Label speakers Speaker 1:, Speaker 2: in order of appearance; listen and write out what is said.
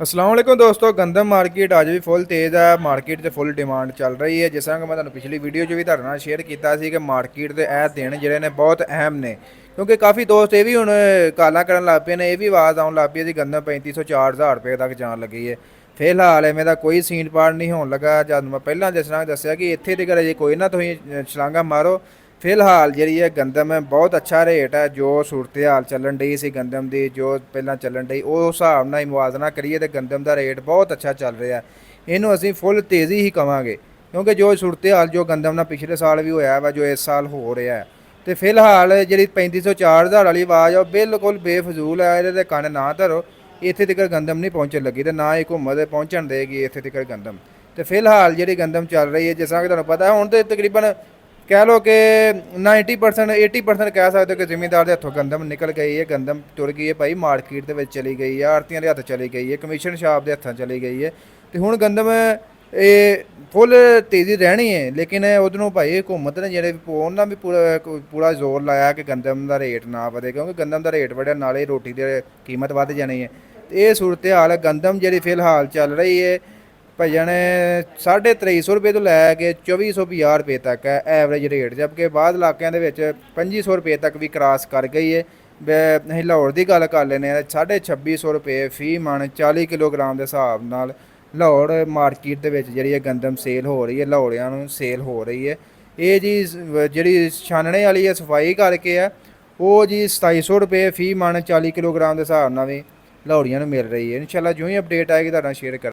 Speaker 1: अस्सलाम वालेकुम दोस्तों। गंदम मार्केट अज भी फुल तेज़ है। मार्केट से फुल डिमांड चल रही है। जिस तरह कि मैं तुहानू पिछली वीडियो भी तुहाडे नाल शेयर किया कि मार्केट के यह दिन जिहड़े ने बहुत अहम ने, क्योंकि काफ़ी दोस्त ये भी हुण काला करन लग पे ने, ये भी आवाज़ आउण लग पई है जी गंदम 3500-4000 रुपये तक जान लगी है। फिलहाल इवें दा कोई सीन पाड़ नहीं होण लगा। जद मैं पहलां जिस तरह दस्सिया कि इत्थे तक अजे कोई ना तुसीं छलांगा मारो। फिलहाल जी है गंदम है बहुत अच्छा रेट है। जो सूरत हाल चलन डी सी गंदम की, जो पहला चलन डी उस हिसाब नाल मुआवजना करिए तो गंदम का रेट बहुत अच्छा चल रहा है। इनू असीं फुल तेज़ी ही कवांगे, क्योंकि जो सूरत हाल जो गंदम ना पिछले साल भी होया वा, जो इस साल हो रहा है, तो फिलहाल जी 3500-4000 वाली आवाज़ है बिल्कुल बेफजूल है। ये कन्न ना धरो। इत्थे तक गंदम नहीं पहुँचन लगी, तो ना ही घूमत पहुँचन देगी इत्थे तक गंदम। तो फिलहाल जी गंदम चल रही है, जिस तरह कि तुहानू पता है, हुण तो तकरीबन कह लो कि 90% 80% कह सकते हो कि जिमीदार के हथों गंदम निकल गई है। गंदम तुर गई है भाई, मार्केट के चली गई है, आड़तियों के हथ चली गई है, कमीशन शॉप के हथों चली गई है। तो हुण गंदम ये फुल तेज़ी रहनी है। लेकिन उधरों भाई हुकूमत ने जेह्ड़े उन्होंने भी पूरा जोर लाया कि गंदम का रेट ना बढ़े, क्योंकि गंदम का रेट बढ़िया नाले रोटी की कीमत बढ़ जानी है। तो ये सूरत हाल गंदम जी फिलहाल चल रही है भजन 2350 रुपये तो लैके 2450 रुपये तक है एवरेज रेट, जबकि बाद इलाकों के 2500 रुपये तक भी क्रॉस कर गई है। अं लाहौर की गल कर लें 2650 रुपये फी मन 40 किलोग्राम के हिसाब नाल लाहौर मार्केट जी गंदम सेल हो रही है, लाहौरियां सेल हो रही है। ये जी जी छानने वाली है सफाई करके है, वो जी 2700 रुपये फी मन 40 किलोग्राम के हिसाब नाल भी लाहौरियां मिल रही है। इंशाल्लाह जो ही अपडेट आएगी तुहाडे नाल शेयर कर